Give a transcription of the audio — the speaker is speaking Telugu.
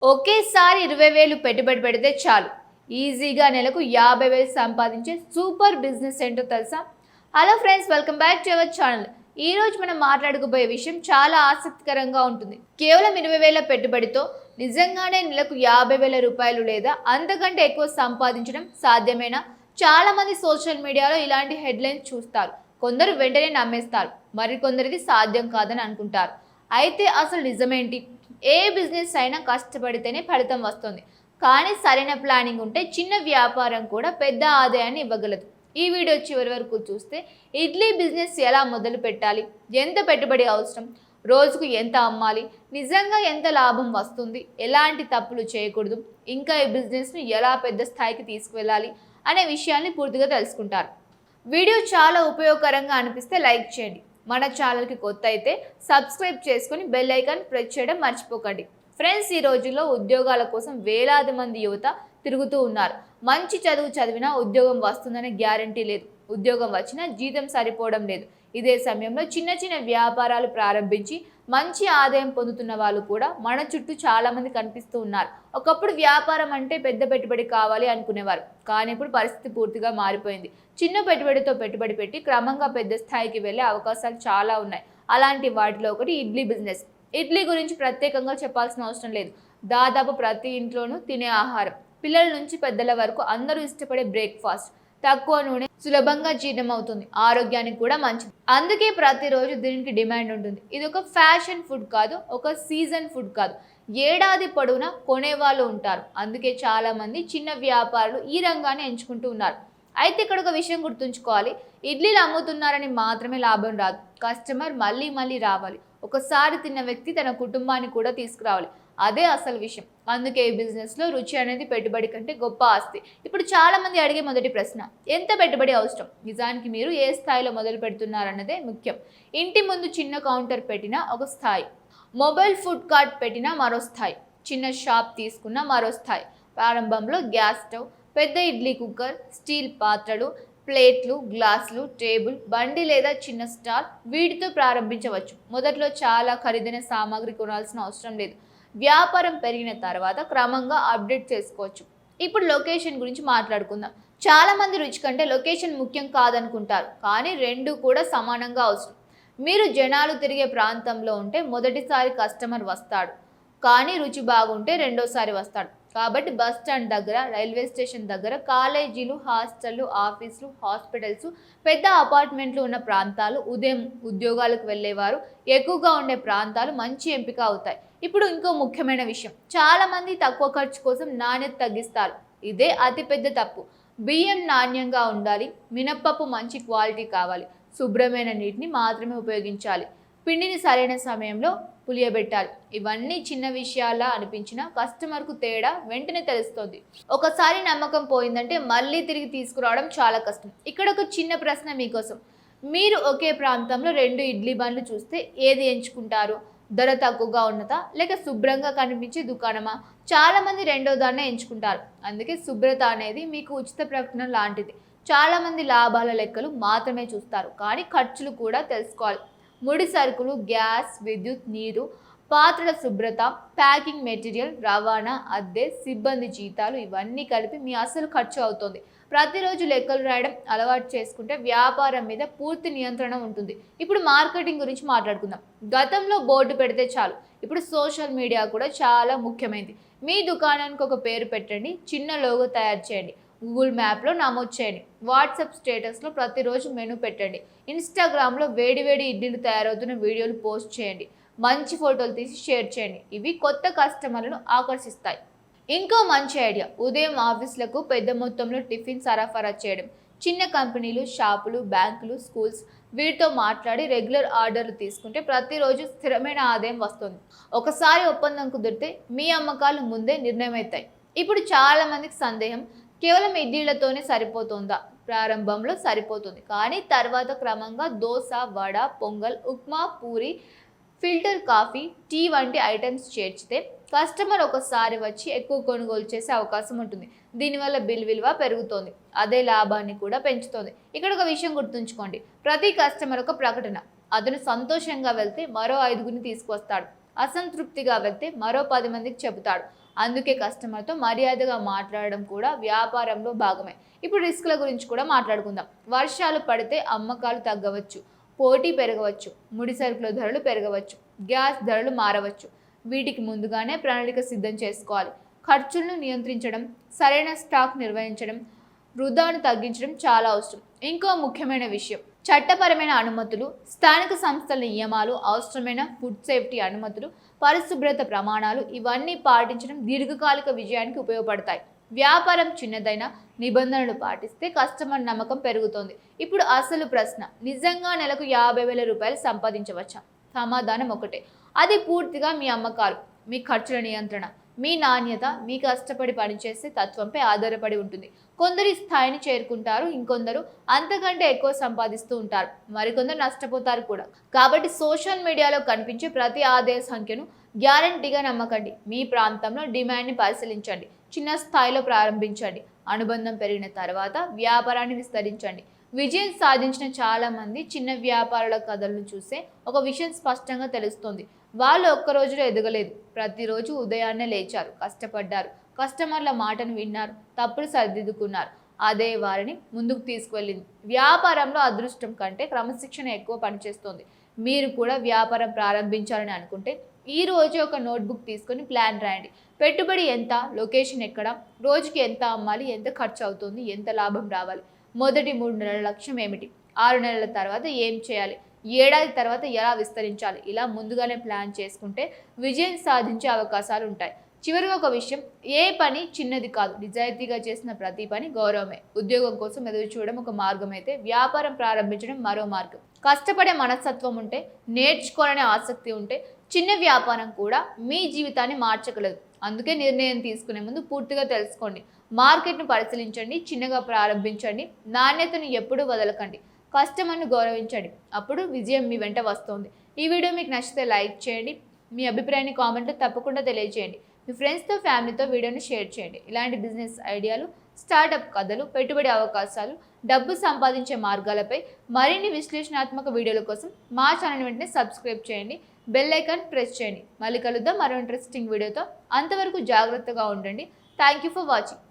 ఒకేసారి 20,000 పెట్టుబడి పెడితే చాలు ఈజీగా నెలకు 50,000 సంపాదించే సూపర్ బిజినెస్ ఏంటో తెలుసా? Hello friends, welcome back to our channel. ఈ రోజు మనం మాట్లాడుకోబోయే విషయం చాలా ఆసక్తికరంగా ఉంటుంది. కేవలం 20,000 పెట్టుబడితో నిజంగానే నెలకు 50,000 రూపాయలు లేదా అంతకంటే ఎక్కువ సంపాదించడం సాధ్యమేనా? చాలా మంది సోషల్ మీడియాలో ఇలాంటి హెడ్లైన్స్ చూస్తారు. కొందరు వెంటనే నమ్మేస్తారు, మరికొందరిది సాధ్యం కాదని అనుకుంటారు. అయితే అసలు నిజమేంటి? ఏ బిజినెస్ అయినా కష్టపడితేనే ఫలితం వస్తుంది. కానీ సరైన ప్లానింగ్ ఉంటే చిన్న వ్యాపారం కూడా పెద్ద ఆదాయాన్ని ఇవ్వగలదు. ఈ వీడియో చివరి వరకు చూస్తే ఇడ్లీ బిజినెస్ ఎలా మొదలు పెట్టాలి, ఎంత పెట్టుబడి అవసరం, రోజుకు ఎంత అమ్మాలి, నిజంగా ఎంత లాభం వస్తుంది, ఎలాంటి తప్పులు చేయకూడదు, ఇంకా ఈ బిజినెస్ను ఎలా పెద్ద స్థాయికి తీసుకువెళ్ళాలి అనే విషయాన్ని పూర్తిగా తెలుసుకుంటారు. వీడియో చాలా ఉపయోగకరంగా అనిపిస్తే లైక్ చేయండి. మన ఛానల్కి కొత్త అయితే సబ్స్క్రైబ్ చేసుకొని బెల్ ఐకాన్ ప్రెస్ చేయడం మర్చిపోకండి. ఫ్రెండ్స్, ఈ రోజుల్లో ఉద్యోగాల కోసం వేలాది మంది యువత తిరుగుతూ ఉన్నారు. మంచి చదువు చదివినా ఉద్యోగం వస్తుందనే గ్యారంటీ లేదు. ఉద్యోగం వచ్చినా జీతం సరిపోవడం లేదు. ఇదే సమయంలో చిన్న చిన్న వ్యాపారాలు ప్రారంభించి మంచి ఆదాయం పొందుతున్న వాళ్ళు కూడా మన చుట్టూ చాలా మంది కనిపిస్తూ ఉన్నారు. ఒకప్పుడు వ్యాపారం అంటే పెద్ద పెట్టుబడి కావాలి అనుకునేవారు, కానీ ఇప్పుడు పరిస్థితి పూర్తిగా మారిపోయింది. చిన్న పెట్టుబడితో పెట్టుబడి పెట్టి క్రమంగా పెద్ద స్థాయికి వెళ్ళే అవకాశాలు చాలా ఉన్నాయి. అలాంటి వాటిలో ఒకటి ఇడ్లీ బిజినెస్. ఇడ్లీ గురించి ప్రత్యేకంగా చెప్పాల్సిన అవసరం లేదు. దాదాపు ప్రతి ఇంట్లోనూ తినే ఆహారం. పిల్లల నుంచి పెద్దల వరకు అందరూ ఇష్టపడే బ్రేక్ఫాస్ట్. తక్కువ నూనె, సులభంగా జీర్ణం అవుతుంది, ఆరోగ్యానికి కూడా మంచిది. అందుకే ప్రతిరోజు దీనికి డిమాండ్ ఉంటుంది. ఇది ఒక ఫ్యాషన్ ఫుడ్ కాదు, ఒక సీజన్ ఫుడ్ కాదు. ఏడాది పొడవునా కొనేవాళ్ళు ఉంటారు. అందుకే చాలా మంది చిన్న వ్యాపారులు ఈ రంగాన్ని ఎంచుకుంటూ ఉన్నారు. అయితే ఇక్కడ ఒక విషయం గుర్తుంచుకోవాలి. ఇడ్లీలు అమ్ముతున్నారని మాత్రమే లాభం రాదు. కస్టమర్ మళ్ళీ మళ్ళీ రావాలి. ఒకసారి తిన్న వ్యక్తి తన కుటుంబాన్ని కూడా తీసుకురావాలి. అదే అసలు విషయం. అందుకే ఈ బిజినెస్లో రుచి అనేది పెట్టుబడి కంటే గొప్ప ఆస్తి. ఇప్పుడు చాలా మంది అడిగే మొదటి ప్రశ్న, ఎంత పెట్టుబడి అవసరం? నిజానికి మీరు ఏ స్థాయిలో మొదలు పెడుతున్నారన్నదే ముఖ్యం. ఇంటి ముందు చిన్న కౌంటర్ పెట్టినా ఒక స్థాయి, మొబైల్ ఫుడ్ కార్ట్ పెట్టినా మరో స్థాయి, చిన్న షాప్ తీసుకున్న మరో స్థాయి. ప్రారంభంలో గ్యాస్ స్టవ్, పెద్ద ఇడ్లీ కుక్కర్, స్టీల్ పాత్రలు, ప్లేట్లు, గ్లాసులు, టేబుల్, బండి లేదా చిన్న స్టాల్, వీటితో ప్రారంభించవచ్చు. మొదట్లో చాలా ఖరీదైన సామాగ్రి కొనాల్సిన అవసరం లేదు. వ్యాపారం పెరిగిన తర్వాత క్రమంగా అప్డేట్ చేసుకోవచ్చు. ఇప్పుడు లొకేషన్ గురించి మాట్లాడుకుందాం. చాలా మంది రుచి కంటే లొకేషన్ ముఖ్యం కాదనుకుంటారు, కానీ రెండు కూడా సమానంగా అవసరం. మీరు జనాలు తిరిగే ప్రాంతంలో ఉంటే మొదటిసారి కస్టమర్ వస్తాడు, కానీ రుచి బాగుంటే రెండోసారి వస్తాడు. కాబట్టి బస్ స్టాండ్ దగ్గర, రైల్వే స్టేషన్ దగ్గర, కాలేజీలు, హాస్టళ్ళు, ఆఫీసులు, హాస్పిటల్స్, పెద్ద అపార్ట్మెంట్లు ఉన్న ప్రాంతాలు, ఉదయం ఉద్యోగాలకు వెళ్ళేవారు ఎక్కువగా ఉండే ప్రాంతాలు మంచి ఎంపిక అవుతాయి. ఇప్పుడు ఇంకో ముఖ్యమైన విషయం, చాలామంది తక్కువ ఖర్చు కోసం నాణ్యత తగ్గిస్తారు. ఇదే అతిపెద్ద తప్పు. బియ్యం నాణ్యంగా ఉండాలి, మినప్పప్పు మంచి క్వాలిటీ కావాలి, శుభ్రమైన నీటిని మాత్రమే ఉపయోగించాలి, పిండిని సరైన సమయంలో పులియబెట్టాలి. ఇవన్నీ చిన్న విషయాలా అనిపించినా కస్టమర్కు తేడా వెంటనే తెలుస్తుంది. ఒకసారి నమ్మకం పోయిందంటే మళ్ళీ తిరిగి తీసుకురావడం చాలా కష్టం. ఇక్కడ ఒక చిన్న ప్రశ్న మీకోసం. మీరు ఒకే ప్రాంతంలో 2 ఇడ్లీ బండ్లు చూస్తే ఏది ఎంచుకుంటారు? ధర తక్కువగా ఉన్నదా, లేక శుభ్రంగా కనిపించే దుకాణమా? చాలా మంది రెండో దాన్నే ఎంచుకుంటారు. అందుకే శుభ్రత అనేది మీకు ఉచిత ప్రకటన లాంటిది. చాలా మంది లాభాల లెక్కలు మాత్రమే చూస్తారు, కానీ ఖర్చులు కూడా తెలుసుకోవాలి. ముడి సరుకులు, గ్యాస్, విద్యుత్, నీరు, పాత్రల శుభ్రత, ప్యాకింగ్ మెటీరియల్, రవాణా, అద్దె, సిబ్బంది జీతాలు, ఇవన్నీ కలిపి మీ అసలు ఖర్చు అవుతుంది. ప్రతిరోజు లెక్కలు రాయడం అలవాటు చేసుకుంటే వ్యాపారం మీద పూర్తి నియంత్రణ ఉంటుంది. ఇప్పుడు మార్కెటింగ్ గురించి మాట్లాడుకుందాం. గతంలో బోర్డు పెడితే చాలు, ఇప్పుడు సోషల్ మీడియా కూడా చాలా ముఖ్యమైనది. మీ దుకాణానికి ఒక పేరు పెట్టండి, చిన్న లోగో తయారు చేయండి, గూగుల్ మ్యాప్లో నమోదు చేయండి, వాట్సాప్ స్టేటస్లో ప్రతిరోజు మెనూ పెట్టండి, ఇన్స్టాగ్రామ్లో వేడివేడి ఇడ్లీలు తయారవుతున్న వీడియోలు పోస్ట్ చేయండి, మంచి ఫోటోలు తీసి షేర్ చేయండి. ఇవి కొత్త కస్టమర్లను ఆకర్షిస్తాయి. ఇంకో మంచి ఐడియా, ఉదయం ఆఫీసులకు పెద్ద మొత్తంలో టిఫిన్ సరఫరా చేయడం. చిన్న కంపెనీలు, షాపులు, బ్యాంకులు, స్కూల్స్ వీటితో మాట్లాడి రెగ్యులర్ ఆర్డర్లు తీసుకుంటే ప్రతిరోజు స్థిరమైన ఆదాయం వస్తుంది. ఒకసారి ఒప్పందం కుదిరితే మీ అమ్మకాలు ముందే నిర్ణయమవుతాయి. ఇప్పుడు చాలా మందికి సందేహం, కేవలం ఇడ్లీలతోనే సరిపోతుందా? ప్రారంభంలో సరిపోతుంది, కానీ తర్వాత క్రమంగా dosa, vada, pongal, upma, puri, filter coffee, tea వంటి ఐటమ్స్ చేర్చితే కస్టమర్ ఒకసారి వచ్చి ఎక్కువ కొనుగోలు చేసే అవకాశం ఉంటుంది. దీనివల్ల బిల్ విలువ పెరుగుతోంది, అదే లాభాన్ని కూడా పెంచుతోంది. ఇక్కడ ఒక విషయం గుర్తుంచుకోండి, ప్రతి కస్టమర్ ఒక ప్రకటన. అతను సంతోషంగా వెళ్తే మరో 5గురిని తీసుకొస్తాడు, అసంతృప్తిగా వెళ్తే మరో 10 మందికి చెబుతాడు. అందుకే కస్టమర్తో మర్యాదగా మాట్లాడడం కూడా వ్యాపారంలో భాగమే. ఇప్పుడు రిస్కుల గురించి కూడా మాట్లాడుకుందాం. వర్షాలు పడితే అమ్మకాలు తగ్గవచ్చు, పోటీ పెరగవచ్చు, ముడి సరుకుల ధరలు పెరగవచ్చు, గ్యాస్ ధరలు మారవచ్చు. వీటికి ముందుగానే ప్రణాళిక సిద్ధం చేసుకోవాలి. ఖర్చులను నియంత్రించడం, సరైన స్టాక్ నిర్వహించడం, వృధాను తగ్గించడం చాలా అవసరం. ఇంకో ముఖ్యమైన విషయం, చట్టపరమైన అనుమతులు, స్థానిక సంస్థల నియమాలు, అవసరమైన ఫుడ్ సేఫ్టీ అనుమతులు, పరిశుభ్రత ప్రమాణాలు ఇవన్నీ పాటించడం దీర్ఘకాలిక విజయానికి ఉపయోగపడతాయి. వ్యాపారం చిన్నదైనా నిబంధనలు పాటిస్తే కస్టమర్ నమ్మకం పెరుగుతుంది. ఇప్పుడు అసలు ప్రశ్న, నిజంగా నెలకు 50,000 రూపాయలు సంపాదించవచ్చా? సమాధానం ఒకటే, అది పూర్తిగా మీ అమ్మకాలు, మీ ఖర్చుల నియంత్రణ, మీ నాణ్యత, మీ కష్టపడి పనిచేసే తత్వంపై ఆధారపడి ఉంటుంది. కొందరు స్థాయిని చేరుకుంటారు, ఇంకొందరు అంతకంటే ఎక్కువ సంపాదిస్తూ ఉంటారు, మరికొందరు నష్టపోతారు కూడా. కాబట్టి సోషల్ మీడియాలో కనిపించే ప్రతి ఆదాయ సంఖ్యను గ్యారంటీగా నమ్మకండి. మీ ప్రాంతంలో డిమాండ్ని పరిశీలించండి, చిన్న స్థాయిలో ప్రారంభించండి, అనుబంధం పెరిగిన తర్వాత వ్యాపారాన్ని విస్తరించండి. విజయం సాధించిన చాలా మంది చిన్న వ్యాపారుల కథలను చూసే ఒక విషయం స్పష్టంగా తెలుస్తుంది. వాళ్ళు ఒక్క రోజులో ఎదగలేదు, ప్రతిరోజు ఉదయాన్నే లేచారు, కష్టపడ్డారు, కస్టమర్ల మాటను విన్నారు, తప్పులు సరిదిద్దుకున్నారు. అదే వారిని ముందుకు తీసుకువెళ్ళింది. వ్యాపారంలో అదృష్టం కంటే క్రమశిక్షణ ఎక్కువ పనిచేస్తుంది. మీరు కూడా వ్యాపారం ప్రారంభించాలని అనుకుంటే ఈ రోజు ఒక నోట్బుక్ తీసుకొని ప్లాన్ రాయండి. పెట్టుబడి ఎంత, లొకేషన్ ఎక్కడ, రోజుకి ఎంత అమ్మాలి, ఎంత ఖర్చు అవుతుంది, ఎంత లాభం రావాలి, మొదటి 3 నెలల లక్ష్యం ఏమిటి, 6 నెలల తర్వాత ఏం చేయాలి, ఏడాది తర్వాత ఎలా విస్తరించాలి. ఇలా ముందుగానే ప్లాన్ చేసుకుంటే విజయం సాధించే అవకాశాలు ఉంటాయి. చివరిగా ఒక విషయం, ఏ పని చిన్నది కాదు. నిజాయితీగా చేసిన ప్రతి పని గౌరవమే. ఉద్యోగం కోసం ఎదురు చూడడం ఒక మార్గం అయితే వ్యాపారం ప్రారంభించడం మరో మార్గం. కష్టపడే మనస్తత్వం ఉంటే, నేర్చుకోవాలనే ఆసక్తి ఉంటే చిన్న వ్యాపారం కూడా మీ జీవితాన్ని మార్చగలదు. అందుకే నిర్ణయం తీసుకునే ముందు పూర్తిగా తెలుసుకోండి, మార్కెట్ను పరిశీలించండి, చిన్నగా ప్రారంభించండి, నాణ్యతను ఎప్పుడూ వదలకండి, కస్టమర్ను గౌరవించండి. అప్పుడు విజయం మీ వెంట వస్తుంది. ఈ వీడియో మీకు నచ్చితే లైక్ చేయండి, మీ అభిప్రాయాన్ని కామెంట్లో తప్పకుండా తెలియజేయండి. మీ ఫ్రెండ్స్తో, ఫ్యామిలీతో వీడియోని షేర్ చేయండి. ఇలాంటి బిజినెస్ ఐడియాలు, స్టార్టప్ కథలు, పెట్టుబడి అవకాశాలు, డబ్బు సంపాదించే మార్గాలపై మరిన్ని విశ్లేషణాత్మక వీడియోల కోసం మా ఛానల్ వెంటనే సబ్స్క్రైబ్ చేయండి, బెల్ ఐకాన్ ప్రెస్ చేయండి. మళ్ళీ కలుద్దాం మరో ఇంట్రెస్టింగ్ వీడియోతో. అంతవరకు జాగ్రత్తగా ఉండండి. Thank you for watching.